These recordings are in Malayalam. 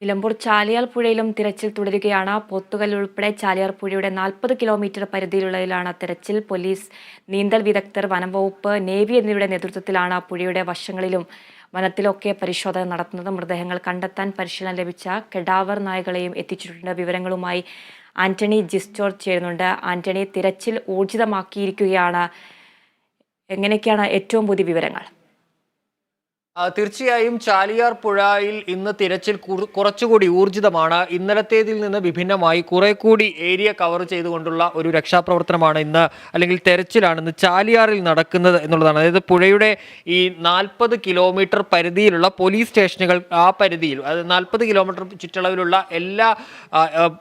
നിലമ്പൂർ ചാലിയാർ പുഴയിലും തിരച്ചിൽ തുടരുകയാണ്. പോത്തുകല്ല് ഉൾപ്പെടെ ചാലിയാർ പുഴയുടെ 40 കിലോമീറ്റർ പരിധിയിലുള്ളതിലാണ് തെരച്ചിൽ. പോലീസ്, നീന്തൽ വിദഗ്ധർ, വനംവകുപ്പ്, നേവി എന്നിവരുടെ നേതൃത്വത്തിലാണ് പുഴയുടെ വശങ്ങളിലും വനത്തിലൊക്കെ പരിശോധന നടത്തുന്നത്. മൃതദേഹങ്ങൾ കണ്ടെത്താൻ പരിശീലനം ലഭിച്ച കെഡാവർ നായകളെയും എത്തിച്ചിട്ടുണ്ട്. വിവരങ്ങളുമായി ആന്റണി ജിസ്റ്റോർ ചേരുന്നുണ്ട്. ആന്റണി, തിരച്ചിൽ ഊർജിതമാക്കിയിരിക്കുകയാണ്. എങ്ങനെയൊക്കെയാണ് ഏറ്റവും പുതിയ വിവരങ്ങൾ? തീർച്ചയായും ചാലിയാർ പുഴയിൽ ഇന്ന് തിരച്ചിൽ കുറച്ചുകൂടി ഊർജിതമാണ്. ഇന്നലത്തേതിൽ നിന്ന് വിഭിന്നമായി കുറെ കൂടി ഏരിയ കവർ ചെയ്തുകൊണ്ടുള്ള ഒരു രക്ഷാപ്രവർത്തനമാണ് ഇന്ന്, അല്ലെങ്കിൽ തെരച്ചിലാണ് ഇന്ന് ചാലിയാറിൽ നടക്കുന്നത് എന്നുള്ളതാണ്. അതായത് പുഴയുടെ ഈ 40 കിലോമീറ്റർ പരിധിയിലുള്ള പോലീസ് സ്റ്റേഷനുകൾ, ആ പരിധിയിൽ, അത് 40 കിലോമീറ്റർ ചുറ്റളവിലുള്ള എല്ലാ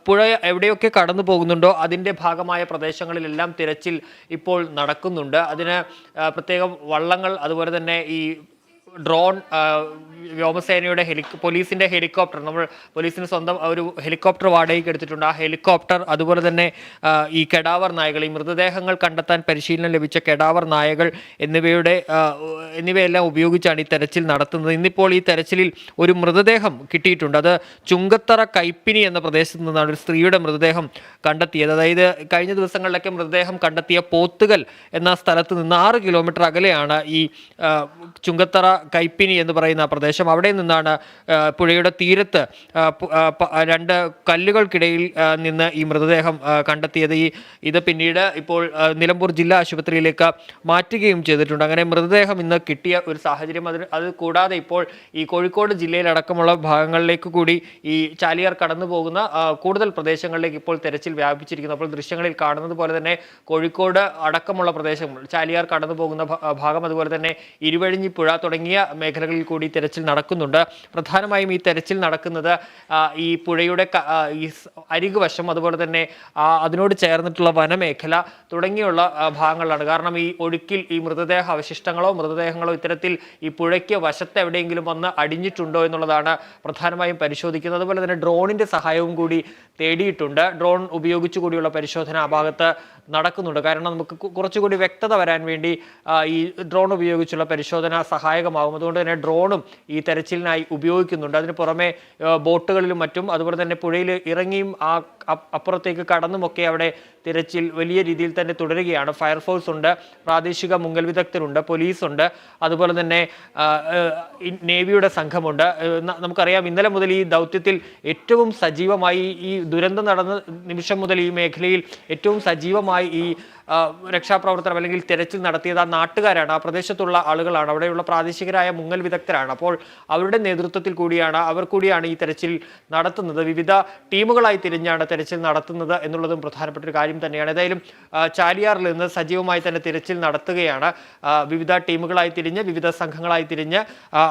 പുഴ എവിടെയൊക്കെ കടന്നു പോകുന്നുണ്ടോ അതിൻ്റെ ഭാഗമായ പ്രദേശങ്ങളിലെല്ലാം തിരച്ചിൽ ഇപ്പോൾ നടക്കുന്നുണ്ട്. അതിന് പ്രത്യേകം വള്ളങ്ങൾ, അതുപോലെ തന്നെ ഈ ഡ്രോൺ, വ്യോമസേനയുടെ പോലീസിന്റെ ഹെലികോപ്റ്റർ, നമ്മൾ പോലീസിന് സ്വന്തം ഒരു ഹെലികോപ്റ്റർ വാടകയ്ക്ക് എടുത്തിട്ടുണ്ട്. ആ ഹെലികോപ്റ്റർ, അതുപോലെ തന്നെ ഈ കെഡാവർ നായകൾ, ഈ മൃതദേഹങ്ങൾ കണ്ടെത്താൻ പരിശീലനം ലഭിച്ച കെഡാവർ നായകൾ എന്നിവയെല്ലാം ഉപയോഗിച്ചാണ് ഈ തെരച്ചിൽ നടത്തുന്നത്. ഇന്നിപ്പോൾ ഈ തെരച്ചിലിൽ ഒരു മൃതദേഹം കിട്ടിയിട്ടുണ്ട്. അത് ചുങ്കത്തറ കൈപ്പിനി എന്ന പ്രദേശത്ത് നിന്നാണ് ഒരു സ്ത്രീയുടെ മൃതദേഹം കണ്ടെത്തിയത്. അതായത് കഴിഞ്ഞ ദിവസങ്ങളിലൊക്കെ മൃതദേഹം കണ്ടെത്തിയ പോത്തുകൽ എന്ന സ്ഥലത്ത് നിന്ന് 6 കിലോമീറ്റർ അകലെയാണ് ഈ ചുങ്കത്തറ കൈപ്പിനി എന്ന് പറയുന്ന പ്രദേശം. അവിടെ നിന്നാണ് പുഴയുടെ തീരത്ത് 2 കല്ലുകൾക്കിടയിൽ നിന്ന് ഈ മൃതദേഹം കണ്ടെത്തിയത്. ഇത് പിന്നീട് ഇപ്പോൾ നിലമ്പൂർ ജില്ലാ ആശുപത്രിയിലേക്ക് മാറ്റുകയും ചെയ്തിട്ടുണ്ട്. അങ്ങനെ മൃതദേഹം ഇന്ന് കിട്ടിയ ഒരു സാഹചര്യം. അത് കൂടാതെ ഇപ്പോൾ ഈ കോഴിക്കോട് ജില്ലയിലടക്കമുള്ള ഭാഗങ്ങളിലേക്ക് കൂടി ഈ ചാലിയാർ കടന്നു പോകുന്ന കൂടുതൽ പ്രദേശങ്ങളിലേക്ക് ഇപ്പോൾ തെരച്ചിൽ വ്യാപിച്ചിരിക്കുന്നു. അപ്പോൾ ദൃശ്യങ്ങളിൽ കാണുന്നത് പോലെ തന്നെ കോഴിക്കോട് അടക്കമുള്ള പ്രദേശങ്ങൾ, ചാലിയാർ കടന്നു പോകുന്ന ഭാഗം, അതുപോലെ തന്നെ ഇരുവഴിഞ്ഞിപ്പുഴ തുടങ്ങിയ മേഖലകളിൽ കൂടി തെരച്ചിൽ നടക്കുന്നുണ്ട്. പ്രധാനമായും ഈ തെരച്ചിൽ നടക്കുന്നത് ഈ പുഴയുടെ ഈ അരികുവശം, അതുപോലെ തന്നെ അതിനോട് ചേർന്നിട്ടുള്ള വനമേഖല തുടങ്ങിയുള്ള ഭാഗങ്ങളിലാണ്. കാരണം ഈ ഒഴുക്കിൽ ഈ മൃതദേഹ മൃതദേഹങ്ങളോ ഇത്തരത്തിൽ ഈ പുഴയ്ക്ക് വശത്ത് എവിടെയെങ്കിലും വന്ന് അടിഞ്ഞിട്ടുണ്ടോ എന്നുള്ളതാണ് പ്രധാനമായും പരിശോധിക്കുന്നത്. അതുപോലെ തന്നെ ഡ്രോണിന്റെ സഹായവും കൂടി തേടിയിട്ടുണ്ട്. ഡ്രോൺ ഉപയോഗിച്ചു കൂടിയുള്ള പരിശോധന ആ ഭാഗത്ത് നടക്കുന്നുണ്ട്. കാരണം നമുക്ക് കുറച്ചുകൂടി വ്യക്തത വരാൻ വേണ്ടി ഈ ഡ്രോൺ ഉപയോഗിച്ചുള്ള പരിശോധന സഹായകമാകും. അതുകൊണ്ട് തന്നെ ഡ്രോണും ഈ തെരച്ചിലിനായി ഉപയോഗിക്കുന്നുണ്ട്. അതിന് പുറമെ ബോട്ടുകളിലും മറ്റും, അതുപോലെ തന്നെ പുഴയിൽ ഇറങ്ങിയും അപ്പുറത്തേക്ക് കടന്നുമൊക്കെ അവിടെ തിരച്ചിൽ വലിയ രീതിയിൽ തന്നെ തുടരുകയാണ്. ഫയർഫോഴ്സ് ഉണ്ട്, പ്രാദേശിക മുങ്ങൽ വിദഗ്ധരുണ്ട്, പോലീസുണ്ട്, അതുപോലെ തന്നെ നേവിയുടെ സംഘമുണ്ട്. നമുക്കറിയാം, ഇന്നലെ മുതൽ ഈ ദൗത്യത്തിൽ ഏറ്റവും സജീവമായി, ഈ ദുരന്തം നടന്ന നിമിഷം മുതൽ ഈ മേഖലയിൽ ഏറ്റവും സജീവമായി ഈ രക്ഷാപ്രവർത്തനം അല്ലെങ്കിൽ തെരച്ചിൽ നടത്തിയത് ആ നാട്ടുകാരാണ്, ആ പ്രദേശത്തുള്ള ആളുകളാണ്, അവിടെയുള്ള പ്രാദേശികരായ മുങ്ങൽ വിദഗ്ധരാണ്. അപ്പോൾ അവരുടെ നേതൃത്വത്തിൽ കൂടിയാണ്, അവർ കൂടിയാണ് ഈ തെരച്ചിൽ നടത്തുന്നത്. വിവിധ ടീമുകളായി തിരിഞ്ഞാണ് തെരച്ചിൽ നടത്തുന്നത് എന്നുള്ളതും പ്രധാനപ്പെട്ട ഒരു കാര്യം തന്നെയാണ്. ഏതായാലും ചാലിയാറിൽ നിന്ന് സജീവമായി തന്നെ തിരച്ചിൽ നടത്തുകയാണ്. വിവിധ ടീമുകളായി തിരിഞ്ഞ്, വിവിധ സംഘങ്ങളായി തിരിഞ്ഞ്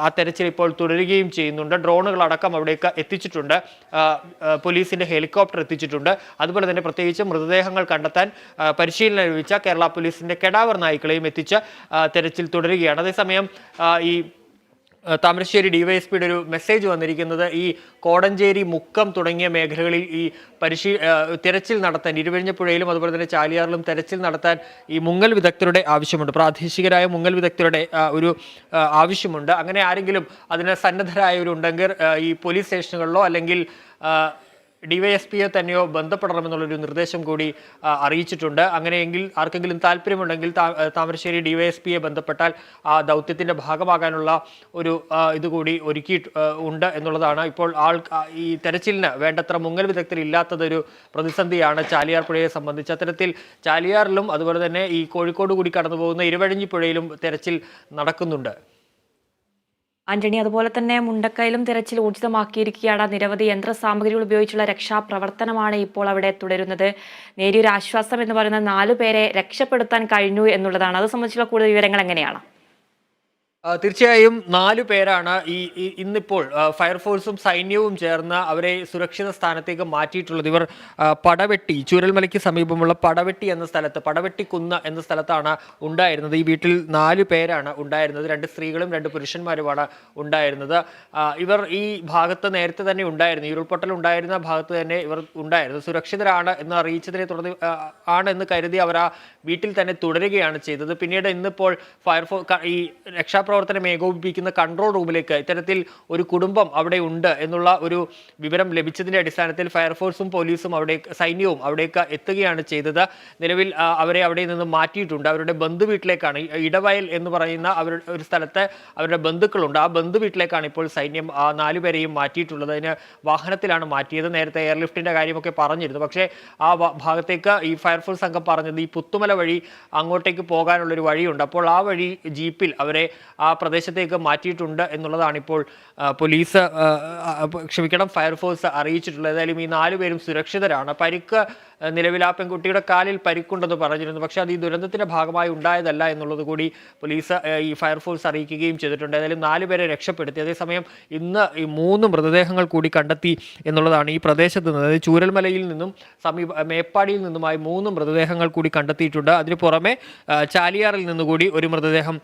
ആ തെരച്ചിൽ ഇപ്പോൾ തുടരുകയും ചെയ്യുന്നുണ്ട്. ഡ്രോണുകളടക്കം അവിടേക്ക് എത്തിച്ചിട്ടുണ്ട്, പോലീസിന്റെ ഹെലികോപ്റ്റർ എത്തിച്ചിട്ടുണ്ട്. അതുപോലെ തന്നെ പ്രത്യേകിച്ച് മൃതദേഹങ്ങൾ കണ്ടെത്താൻ പരിശീലനം ലഭിച്ച കേരള പോലീസിന്റെ കെഡാവർ നായ്ക്കളെയും എത്തിച്ച് തെരച്ചിൽ തുടരുകയാണ്. അതേസമയം ഈ താമരശ്ശേരി ഡിവൈഎസ്പിയുടെ ഒരു മെസ്സേജ് വന്നിരിക്കുന്നത്, ഈ കോടഞ്ചേരി, മുക്കം തുടങ്ങിയ മേഖലകളിൽ ഈ തെരച്ചിൽ നടത്താൻ, ഇരുവഴിഞ്ഞപ്പുഴയിലും അതുപോലെ തന്നെ ചാലിയാറിലും തെരച്ചിൽ നടത്താൻ ഈ മുങ്ങൽ വിദഗ്ധരുടെ ആവശ്യമുണ്ട്. പ്രാദേശികരായ മുങ്ങൽ വിദഗ്ധരുടെ ഒരു ആവശ്യമുണ്ട്. അങ്ങനെ ആരെങ്കിലും അതിന് സന്നദ്ധരായവരുണ്ടെങ്കിൽ ഈ പോലീസ് സ്റ്റേഷനുകളിലോ അല്ലെങ്കിൽ ഡിവൈഎസ്പിയെ തന്നെയോ ബന്ധപ്പെടണമെന്നുള്ളൊരു നിർദ്ദേശം കൂടി അറിയിച്ചിട്ടുണ്ട്. അങ്ങനെയെങ്കിൽ ആർക്കെങ്കിലും താല്പര്യമുണ്ടെങ്കിൽ താമരശ്ശേരി ഡിവൈഎസ്പിയെ ബന്ധപ്പെട്ടാൽ ആ ദൗത്യത്തിൻ്റെ ഭാഗമാകാനുള്ള ഒരു ഇതുകൂടി ഉണ്ട് എന്നുള്ളതാണ്. ഇപ്പോൾ ഈ തെരച്ചിലിന് വേണ്ടത്ര മുങ്ങൽ വിദഗ്ധരില്ലാത്തതൊരു പ്രതിസന്ധിയാണ് ചാലിയാർ പുഴയെ സംബന്ധിച്ച്. അത്തരത്തിൽ ചാലിയാറിലും അതുപോലെ തന്നെ ഈ കോഴിക്കോട് കൂടി കടന്നു പോകുന്ന ഇരുവഴിഞ്ഞിപ്പുഴയിലും തെരച്ചിൽ നടക്കുന്നുണ്ട്. ആന്റണി, അതുപോലെ തന്നെ മുണ്ടക്കയിലും തിരച്ചിൽ ഊർജിതമാക്കിയിരിക്കുകയാണ്. നിരവധി യന്ത്രസാമഗ്രികൾ ഉപയോഗിച്ചുള്ള രക്ഷാപ്രവർത്തനമാണ് ഇപ്പോൾ അവിടെ തുടരുന്നത്. നേരിയൊരു ആശ്വാസം എന്ന് പറയുന്നത് 4 പേരെ രക്ഷപ്പെടുത്താൻ കഴിഞ്ഞു എന്നുള്ളതാണ്. അത് സംബന്ധിച്ചുള്ള കൂടുതൽ വിവരങ്ങൾ എങ്ങനെയാണ്? തീർച്ചയായും 4 പേരാണ് ഇന്നിപ്പോൾ ഫയർഫോഴ്സും സൈന്യവും ചേർന്ന് അവരെ സുരക്ഷിത സ്ഥാനത്തേക്ക് മാറ്റിയിട്ടുള്ളത്. ഇവർ പടവെട്ടി, ചൂരൽമലയ്ക്ക് സമീപമുള്ള പടവെട്ടി എന്ന സ്ഥലത്ത്, പടവെട്ടിക്കുന്ന് എന്ന സ്ഥലത്താണ് ഉണ്ടായിരുന്നത്. ഈ വീട്ടിൽ 4 പേരാണ് ഉണ്ടായിരുന്നത്. 2 സ്ത്രീകളും 2 പുരുഷന്മാരുമാണ് ഉണ്ടായിരുന്നത്. ഇവർ ഈ ഭാഗത്ത് നേരത്തെ തന്നെ ഉണ്ടായിരുന്നു, ഈ ഉരുൾപൊട്ടൽ ഉണ്ടായിരുന്ന ഭാഗത്ത് തന്നെ ഇവർ ഉണ്ടായിരുന്നു. സുരക്ഷിതരാണ് എന്ന് അറിയിച്ചതിനെ തുടർന്ന് ആണെന്ന് കരുതി അവർ ആ വീട്ടിൽ തന്നെ തുടരുകയാണ് ചെയ്തത്. പിന്നീട് ഇന്നിപ്പോൾ ഈ രക്ഷാപ്രവർത്തനം രക്ഷാപ്രവർത്തനം ഏകോപിപ്പിക്കുന്ന കൺട്രോൾ റൂമിലേക്ക് ഇത്തരത്തിൽ ഒരു കുടുംബം അവിടെ ഉണ്ട് എന്നുള്ള ഒരു വിവരം ലഭിച്ചതിന്റെ അടിസ്ഥാനത്തിൽ ഫയർഫോഴ്സും പോലീസും സൈന്യവും അവിടേക്ക് എത്തുകയാണ് ചെയ്തത്. നിലവിൽ അവരെ അവിടെ നിന്ന് മാറ്റിയിട്ടുണ്ട്. അവരുടെ ബന്ധു വീട്ടിലേക്കാണ്, ഇടവയൽ എന്ന് പറയുന്ന ഒരു സ്ഥലത്ത് അവരുടെ ബന്ധുക്കളുണ്ട്. ആ ബന്ധു വീട്ടിലേക്കാണ് ഇപ്പോൾ സൈന്യം 4 പേരെയും മാറ്റിയിട്ടുള്ളത്. അതിന് വാഹനത്തിലാണ് മാറ്റിയത്. നേരത്തെ എയർലിഫ്റ്റിന്റെ കാര്യമൊക്കെ പറഞ്ഞിരുന്നു. പക്ഷേ ആ ഭാഗത്തേക്ക് ഈ ഫയർഫോഴ്സ് സംഘം പറഞ്ഞത് ഈ പുത്തുമല വഴി അങ്ങോട്ടേക്ക് പോകാനുള്ളൊരു വഴിയുണ്ട്. അപ്പോൾ ആ വഴി ജീപ്പിൽ അവരെ ആ പ്രദേശത്തേക്ക് മാറ്റിയിട്ടുണ്ട് എന്നുള്ളതാണ് ഇപ്പോൾ ഫയർഫോഴ്സ് അറിയിച്ചിട്ടുള്ളത്. ഏതായാലും ഈ 4 പേരും സുരക്ഷിതരാണ്. പരിക്ക് നിലവിൽ ആ പെൺകുട്ടിയുടെ കാലിൽ പരിക്കുണ്ടെന്ന് പറഞ്ഞിരുന്നു. പക്ഷേ അത് ഈ ദുരന്തത്തിന്റെ ഭാഗമായി ഉണ്ടായതല്ല എന്നുള്ളത് കൂടി പോലീസ് ഈ ഫയർഫോഴ്സ് അറിയിക്കുകയും ചെയ്തിട്ടുണ്ട്. ഏതായാലും 4 പേരെ രക്ഷപ്പെടുത്തി. അതേസമയം ഇന്ന് ഈ 3 മൃതദേഹങ്ങൾ കൂടി കണ്ടെത്തി എന്നുള്ളതാണ് ഈ പ്രദേശത്ത് നിന്ന്. അതായത് ചൂരൽമലയിൽ നിന്നും മേപ്പാടിയിൽ നിന്നുമായി 3 മൃതദേഹങ്ങൾ കൂടി കണ്ടെത്തിയിട്ടുണ്ട്. അതിന് പുറമെ ചാലിയാറിൽ നിന്നുകൂടി ഒരു മൃതദേഹം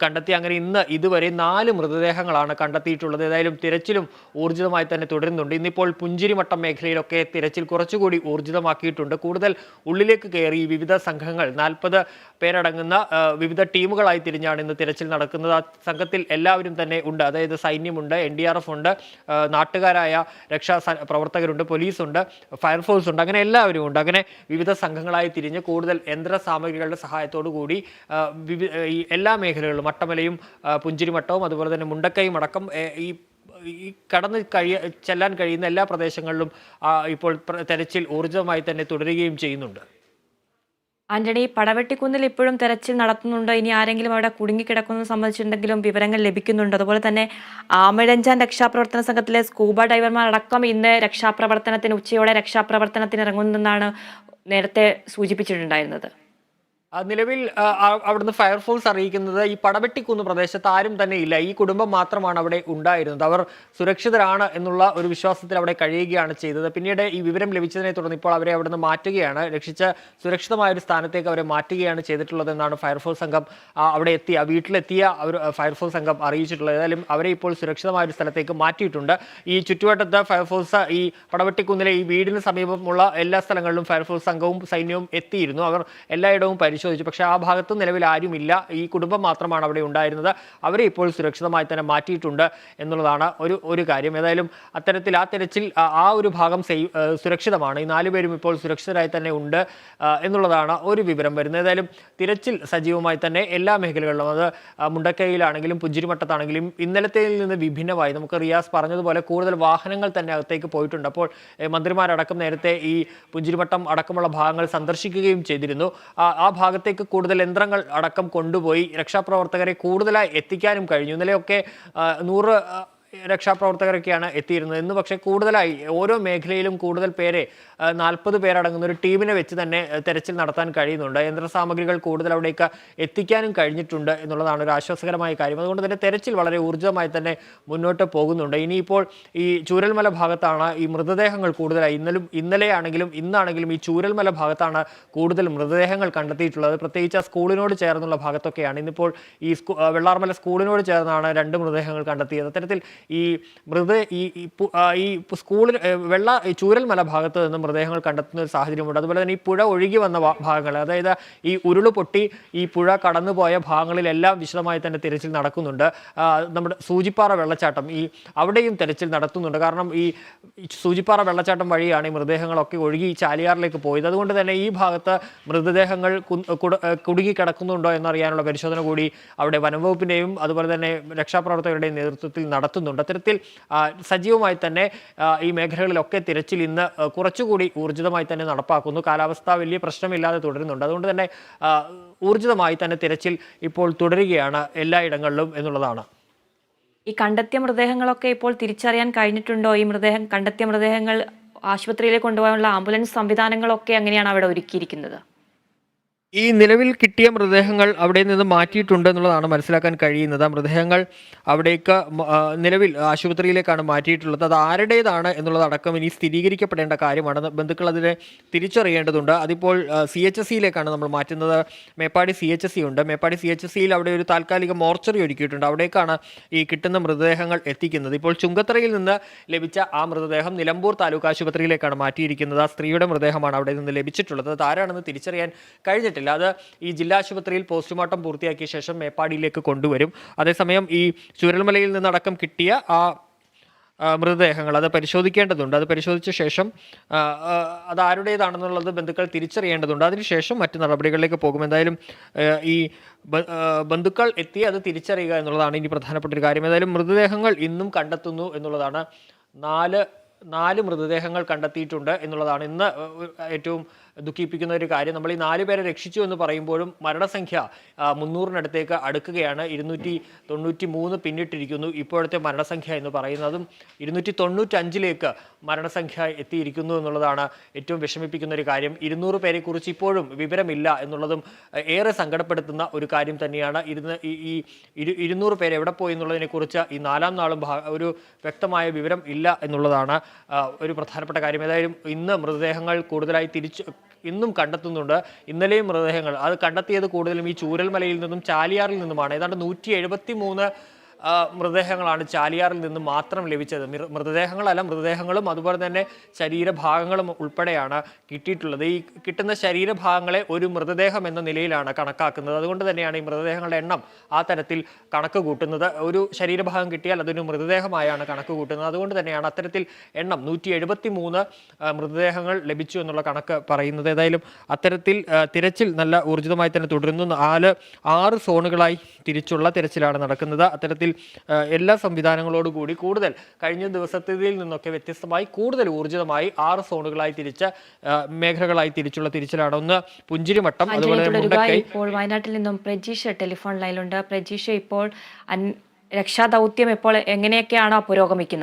കണ്ടെത്തി. അങ്ങനെ ഇന്ന് ഇതുവരെ 4 മൃതദേഹങ്ങളാണ് കണ്ടെത്തിയിട്ടുള്ളത്. ഏതായാലും തിരച്ചിലും ഊർജിതമായി തന്നെ തുടരുന്നുണ്ട്. ഇന്നിപ്പോൾ പുഞ്ചിരിമട്ടം മേഖലയിലൊക്കെ തിരച്ചിൽ കുറച്ചുകൂടി ഊർജിതമാക്കിയിട്ടുണ്ട്. കൂടുതൽ ഉള്ളിലേക്ക് കയറി വിവിധ സംഘങ്ങൾ 40 പേരടങ്ങുന്ന വിവിധ ടീമുകളായി തിരിഞ്ഞാണ് ഇന്ന് തിരച്ചിൽ നടക്കുന്നത്. ആ സംഘത്തിൽ എല്ലാവരും തന്നെ ഉണ്ട്. അതായത് സൈന്യമുണ്ട്, NDRF ഉണ്ട്, നാട്ടുകാരായ പ്രവർത്തകരുണ്ട്, പോലീസുണ്ട്, ഫയർഫോഴ്സ് ഉണ്ട്, അങ്ങനെ എല്ലാവരും ഉണ്ട്. അങ്ങനെ വിവിധ സംഘങ്ങളായി തിരിഞ്ഞ് കൂടുതൽ യന്ത്ര സാമഗ്രികളുടെ സഹായത്തോടു കൂടി ഈ എല്ലാ മേഖലകളിലും മട്ടമലയും പുഞ്ചിരിമട്ടവും അതുപോലെ തന്നെ മുണ്ടക്കയും അടക്കം ഈ കടന്ന് ചെല്ലാൻ കഴിയുന്ന എല്ലാ പ്രദേശങ്ങളിലും ഇപ്പോൾ തെരച്ചിൽ ഊർജിതമായി തന്നെ തുടരുകയും ചെയ്യുന്നുണ്ട്. ആന്റണി, പടവെട്ടിക്കുന്നിൽ ഇപ്പോഴും തെരച്ചിൽ നടത്തുന്നുണ്ട്. ഇനി ആരെങ്കിലും അവിടെ കുടുങ്ങിക്കിടക്കുന്നത് സംബന്ധിച്ചിട്ടുണ്ടെങ്കിലും വിവരങ്ങൾ ലഭിക്കുന്നുണ്ട്. അതുപോലെ തന്നെ ആമഴഞ്ചാൻ രക്ഷാപ്രവർത്തന സംഘത്തിലെ സ്കൂബ ഡൈവർമാരടക്കം ഇന്ന് ഉച്ചയോടെ രക്ഷാപ്രവർത്തനത്തിന് ഇറങ്ങുമെന്നാണ് നേരത്തെ സൂചിപ്പിച്ചിട്ടുണ്ടായിരുന്നത്. നിലവിൽ അവിടുന്ന് ഫയർഫോഴ്സ് അറിയിക്കുന്നത് ഈ പടവെട്ടിക്കുന്ന് പ്രദേശത്ത് ആരും തന്നെ ഇല്ല. ഈ കുടുംബം മാത്രമാണ് അവിടെ ഉണ്ടായിരുന്നത്. അവർ സുരക്ഷിതരാണ് എന്നുള്ള ഒരു വിശ്വാസത്തിൽ അവിടെ കഴിയുകയാണ് ചെയ്തത്. പിന്നീട് ഈ വിവരം ലഭിച്ചതിനെ തുടർന്ന് ഇപ്പോൾ അവരെ അവിടുന്ന് മാറ്റുകയാണ്, രക്ഷിച്ച് സുരക്ഷിതമായ ഒരു സ്ഥാനത്തേക്ക് അവരെ മാറ്റുകയാണ് ചെയ്തിട്ടുള്ളത് എന്നാണ് ഫയർഫോഴ്സ് സംഘം വീട്ടിലെത്തിയ ഫയർഫോഴ്സ് സംഘം അറിയിച്ചിട്ടുള്ളത്. ഏതായാലും അവരെ ഇപ്പോൾ സുരക്ഷിതമായ ഒരു സ്ഥലത്തേക്ക് മാറ്റിയിട്ടുണ്ട്. ഈ ചുറ്റുവട്ടത്ത് ഫയർഫോഴ്സ് ഈ പടവെട്ടിക്കുന്നിലെ ഈ വീടിന് സമീപമുള്ള എല്ലാ സ്ഥലങ്ങളിലും ഫയർഫോഴ്സ് സംഘവും സൈന്യവും എത്തിയിരുന്നു. അവർ എല്ലായിടവും പരിശോധിച്ചു. പക്ഷേ ആ ഭാഗത്ത് നിലവിൽ ആരുമില്ല. ഈ കുടുംബം മാത്രമാണ് അവിടെ ഉണ്ടായിരുന്നത്. അവരെ ഇപ്പോൾ സുരക്ഷിതമായി തന്നെ മാറ്റിയിട്ടുണ്ട് എന്നുള്ളതാണ് ഒരു കാര്യം. ഏതായാലും അത്തരത്തിൽ ആ തെരച്ചിൽ ആ ഒരു ഭാഗം സുരക്ഷിതമാണ്. ഈ 4 പേരും ഇപ്പോൾ സുരക്ഷിതരായി തന്നെ ഉണ്ട് എന്നുള്ളതാണ് ഒരു വിവരം വരുന്നത്. ഏതായാലും തിരച്ചിൽ സജീവമായി തന്നെ എല്ലാ മേഖലകളിലും, അത് മുണ്ടക്കയിലാണെങ്കിലും പുഞ്ചിരിമട്ടത്താണെങ്കിലും ഇന്നലത്തേതിൽ നിന്ന് വിഭിന്നമായി നമുക്ക് റിയാസ് പറഞ്ഞതുപോലെ കൂടുതൽ വാഹനങ്ങൾ തന്നെ അകത്തേക്ക് പോയിട്ടുണ്ട്. അപ്പോൾ മന്ത്രിമാരടക്കം നേരത്തെ ഈ പുഞ്ചിരിമട്ടം അടക്കമുള്ള ഭാഗങ്ങൾ സന്ദർശിക്കുകയും ചെയ്തിരുന്നു. ആ ഭാഗത്തേക്ക് കൂടുതൽ യന്ത്രങ്ങൾ അടക്കം കൊണ്ടുപോയി രക്ഷാപ്രവർത്തകരെ കൂടുതലായി എത്തിക്കാനും കഴിഞ്ഞു. ഇന്നലെയൊക്കെ 100 രക്ഷാപ്രവർത്തകരൊക്കെയാണ് എത്തിയിരുന്നത്. ഇന്ന് പക്ഷേ കൂടുതലായി ഓരോ മേഖലയിലും കൂടുതൽ പേരെ 40 പേരടങ്ങുന്ന ഒരു ടീമിനെ വെച്ച് തന്നെ തെരച്ചിൽ നടത്താൻ കഴിയുന്നുണ്ട്. യന്ത്രസാമഗ്രികൾ കൂടുതൽ അവിടേക്ക് എത്തിക്കാനും കഴിഞ്ഞിട്ടുണ്ട് എന്നുള്ളതാണ് ഒരു ആശ്വാസകരമായ കാര്യം. അതുകൊണ്ട് തന്നെ തെരച്ചിൽ വളരെ ഊർജിതമായി തന്നെ മുന്നോട്ട് പോകുന്നുണ്ട്. ഇനിയിപ്പോൾ ഈ ചൂരൽമല ഭാഗത്താണ് ഈ മൃതദേഹങ്ങൾ കൂടുതലായി. ഇന്നലെയാണെങ്കിലും ഇന്നാണെങ്കിലും ഈ ചൂരൽമല ഭാഗത്താണ് കൂടുതൽ മൃതദേഹങ്ങൾ കണ്ടെത്തിയിട്ടുള്ളത്. പ്രത്യേകിച്ച് ആ സ്കൂളിനോട് ചേർന്നുള്ള ഭാഗത്തൊക്കെയാണ്. ഇന്നിപ്പോൾ ഈ വെള്ളാർമല സ്കൂളിനോട് ചേർന്നാണ് 2 മൃതദേഹങ്ങൾ കണ്ടെത്തിയത്. അത്തരത്തിൽ ഈ ചൂരൽമല ഭാഗത്ത് നിന്ന് മൃതദേഹങ്ങൾ കണ്ടെത്തുന്ന ഒരു സാഹചര്യമുണ്ട്. അതുപോലെ തന്നെ ഈ പുഴ ഒഴുകി വന്ന ഭാഗങ്ങൾ, അതായത് ഈ ഉരുള് പൊട്ടി ഈ പുഴ കടന്നുപോയ ഭാഗങ്ങളിലെല്ലാം വിശദമായി തന്നെ തിരച്ചിൽ നടക്കുന്നുണ്ട്. നമ്മുടെ സൂചിപ്പാറ വെള്ളച്ചാട്ടം അവിടെയും തെരച്ചിൽ നടത്തുന്നുണ്ട്. കാരണം ഈ സൂചിപ്പാറ വെള്ളച്ചാട്ടം വഴിയാണ് ഈ മൃതദേഹങ്ങളൊക്കെ ഒഴുകി ചാലിയാറിലേക്ക് പോയത്. അതുകൊണ്ട് തന്നെ ഈ ഭാഗത്ത് മൃതദേഹങ്ങൾ കുടുങ്ങിക്കിടക്കുന്നുണ്ടോ എന്നറിയാനുള്ള പരിശോധന കൂടി അവിടെ വനംവകുപ്പിൻ്റെയും അതുപോലെ തന്നെ രക്ഷാപ്രവർത്തകരുടെയും നേതൃത്വത്തിൽ നടത്തുന്നുണ്ട്. അത്തരത്തിൽ സജീവമായി തന്നെ ഈ മേഖലകളിലൊക്കെ തിരച്ചിൽ ഇന്ന് കുറച്ചുകൂടി ഊർജിതമായി തന്നെ നടപ്പാക്കുന്നു. കാലാവസ്ഥ വലിയ പ്രശ്നമില്ലാതെ തുടരുന്നുണ്ട്. അതുകൊണ്ട് തന്നെ ഊർജിതമായി തന്നെ തിരച്ചിൽ ഇപ്പോൾ തുടരുകയാണ് എല്ലായിടങ്ങളിലും എന്നുള്ളതാണ്. ഈ കണ്ടെത്തിയ മൃതദേഹങ്ങളൊക്കെ ഇപ്പോൾ തിരിച്ചറിയാൻ കഴിഞ്ഞിട്ടുണ്ടോ? ഈ കണ്ടെത്തിയ മൃതദേഹങ്ങൾ ആശുപത്രിയിലേക്ക് കൊണ്ടുപോകാനുള്ള ആംബുലൻസ് സംവിധാനങ്ങളൊക്കെ എങ്ങനെയാണ് അവിടെ ഒരുക്കിയിരിക്കുന്നത്? ഈ നിലവിൽ കിട്ടിയ മൃതദേഹങ്ങൾ അവിടെ നിന്ന് മാറ്റിയിട്ടുണ്ട് എന്നുള്ളതാണ് മനസ്സിലാക്കാൻ കഴിയുന്നത്. ആ മൃതദേഹങ്ങൾ അവിടേക്ക് നിലവിൽ ആശുപത്രിയിലേക്കാണ് മാറ്റിയിട്ടുള്ളത്. അത് ആരുടേതാണ് എന്നുള്ളതടക്കം ഇനി സ്ഥിരീകരിക്കപ്പെടേണ്ട കാര്യമാണ്. ബന്ധുക്കൾ അതിനെ തിരിച്ചറിയേണ്ടതുണ്ട്. അതിപ്പോൾ CHSCയിലേക്കാണ് നമ്മൾ മാറ്റുന്നത്. മേപ്പാടി CHSC ഉണ്ട്. മേപ്പാടി CHSCയിൽ അവിടെ ഒരു താൽക്കാലിക മോർച്ചറി ഒരുക്കിയിട്ടുണ്ട്. അവിടേക്കാണ് ഈ കിട്ടുന്ന മൃതദേഹങ്ങൾ എത്തിക്കുന്നത്. ഇപ്പോൾ ചുങ്കത്തറയിൽ നിന്ന് ലഭിച്ച ആ മൃതദേഹം നിലമ്പൂർ താലൂക്ക് ആശുപത്രിയിലേക്കാണ് മാറ്റിയിരിക്കുന്നത്. ആ സ്ത്രീയുടെ മൃതദേഹമാണ് അവിടെ നിന്ന് ലഭിച്ചിട്ടുള്ളത്. അത് ആരാണെന്ന് തിരിച്ചറിയാൻ കഴിഞ്ഞിട്ടില്ല. കിട്ടിയിട്ടില്ല. അത് ഈ ജില്ലാ ആശുപത്രിയിൽ പോസ്റ്റ്മോർട്ടം പൂർത്തിയാക്കിയ ശേഷം മേപ്പാടിയിലേക്ക് കൊണ്ടുവരും. അതേസമയം ഈ ചൂരൽമലയിൽ നിന്നടക്കം കിട്ടിയ ആ മൃതദേഹങ്ങൾ അത് പരിശോധിക്കേണ്ടതുണ്ട്. അത് പരിശോധിച്ച ശേഷം അത് ആരുടേതാണെന്നുള്ളത് ബന്ധുക്കൾ തിരിച്ചറിയേണ്ടതുണ്ട്. അതിനുശേഷം മറ്റു നടപടികളിലേക്ക് പോകും. എന്തായാലും ഈ ബന്ധുക്കൾ എത്തി അത് തിരിച്ചറിയുക എന്നുള്ളതാണ് ഇനി പ്രധാനപ്പെട്ട ഒരു കാര്യം. ഏതായാലും മൃതദേഹങ്ങൾ ഇന്നും കണ്ടെത്തുന്നു എന്നുള്ളതാണ്. നാല് മൃതദേഹങ്ങൾ കണ്ടെത്തിയിട്ടുണ്ട് എന്നുള്ളതാണ് ഇന്ന് ഏറ്റവും ദുഃഖിപ്പിക്കുന്ന ഒരു കാര്യം. നമ്മൾ ഈ 4 പേരെ രക്ഷിച്ചു എന്ന് പറയുമ്പോഴും മരണസംഖ്യ 300-നടുത്തേക്ക് അടുക്കുകയാണ്. 293 പിന്നിട്ടിരിക്കുന്നു ഇപ്പോഴത്തെ മരണസംഖ്യ എന്ന് പറയുന്നതും. 295-ലേക്ക് മരണസംഖ്യ എത്തിയിരിക്കുന്നു എന്നുള്ളതാണ് ഏറ്റവും വിഷമിപ്പിക്കുന്ന ഒരു കാര്യം. 200 പേരെക്കുറിച്ച് ഇപ്പോഴും വിവരമില്ല എന്നുള്ളതും ഏറെ സങ്കടപ്പെടുത്തുന്ന ഒരു കാര്യം തന്നെയാണ്. ഈ 200 പേര് എവിടെ പോയി എന്നുള്ളതിനെക്കുറിച്ച് ഈ 4ാം നാളും ഒരു വ്യക്തമായ വിവരം ഇല്ല എന്നുള്ളതാണ് ഒരു പ്രധാനപ്പെട്ട കാര്യം. ഏതായാലും ഇന്ന് മൃതദേഹങ്ങൾ കൂടുതലായി ഇന്നും കണ്ടെത്തുന്നുണ്ട്. ഇന്നലെയും മൃതദേഹങ്ങൾ അത് കണ്ടെത്തിയത് കൂടുതലും ഈ ചൂരൽമലയിൽ നിന്നും ചാലിയാറിൽ നിന്നുമാണ്. ഏതാണ്ട് 173 മൃതദേഹങ്ങളാണ് ചാലിയാറിൽ നിന്ന് മാത്രം ലഭിച്ചത്. മൃതദേഹങ്ങളും അതുപോലെ തന്നെ ശരീരഭാഗങ്ങളും ഉൾപ്പെടെയാണ് കിട്ടിയിട്ടുള്ളത്. ഈ കിട്ടുന്ന ശരീരഭാഗങ്ങളെ ഒരു മൃതദേഹം എന്ന നിലയിലാണ് കണക്കാക്കുന്നത്. അതുകൊണ്ട് തന്നെയാണ് ഈ മൃതദേഹങ്ങളുടെ എണ്ണം ആ തരത്തിൽ കണക്ക് കൂട്ടുന്നത്. ഒരു ശരീരഭാഗം കിട്ടിയാൽ അതൊരു മൃതദേഹമായാണ് കണക്ക് കൂട്ടുന്നത്. അതുകൊണ്ട് തന്നെയാണ് അത്തരത്തിൽ എണ്ണം 173 മൃതദേഹങ്ങൾ ലഭിച്ചു എന്നുള്ള കണക്ക് പറയുന്നത്. ഏതായാലും അത്തരത്തിൽ തിരച്ചിൽ നല്ല ഊർജിതമായി തന്നെ തുടരുന്നു. 6 സോണുകളായി തിരിച്ചുള്ള തിരച്ചിലാണ് നടക്കുന്നത്. അത്തരത്തിൽ എല്ലാ സംവിധാനങ്ങളോടുകൂടി കൂടുതൽ കഴിഞ്ഞ ദിവസത്തിൽ നിന്നൊക്കെ വ്യത്യസ്തമായി കൂടുതൽ ഊർജിതമായി 6 സോണുകളായി മേഖലകളായി തിരിച്ചുള്ള തിരിച്ചിലാണ്. ഒന്ന് പുഞ്ചിരിമട്ടം, അതുപോലെ മുണ്ടക്കൈ. ഇപ്പോൾ വയനാട്ടിൽ നിന്നും പ്രജീഷ് ടെലിഫോൺ ലൈനിലുണ്ട്. പ്രജീഷ്, ഇപ്പോൾ രക്ഷാദൗത്യം ഇപ്പോൾ എങ്ങനെയൊക്കെയാണോ പുരോഗമിക്കുന്നത്?